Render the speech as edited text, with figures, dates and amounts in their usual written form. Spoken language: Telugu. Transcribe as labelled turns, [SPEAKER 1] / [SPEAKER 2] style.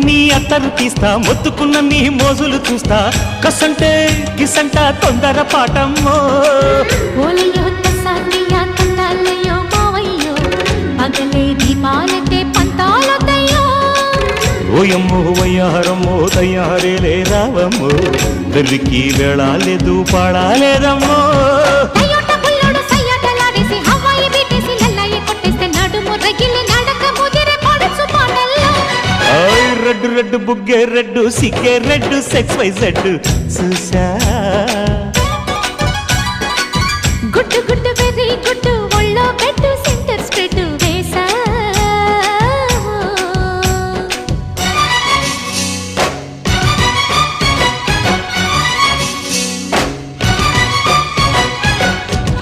[SPEAKER 1] నీ అత్తరు తీస్తా మొత్తుకున్న నీ మోజులు చూస్తా కసంటే కిసంట తొందర పాటమ్మో
[SPEAKER 2] ఓలయ్యో తసానియా తండాలయ్యో మావయ్యో పగలే దీపాలతే పంతాలొద్దయ్యో
[SPEAKER 1] ఓయమ్మో వయ్యారమ్మో తయారేలే రావమ్మో వెర్రికి వేళాలేదు పాడాలేదమ్మో
[SPEAKER 2] టయోటా బుల్లోడు సయ్యాటలాడేసి హవాయి బీటేసి లల్లాయి కొట్టేస్తే నడుము రగిలి నడక ముదిరే పడుచు పాటల్లో
[SPEAKER 1] రెడ్డు రెడ్డు బుగ్గే రెడ్డు సిగ్గే రెడ్డు సెక్స్ వై జెడ్ చూసా
[SPEAKER 2] గుడ్డు గుడ్డు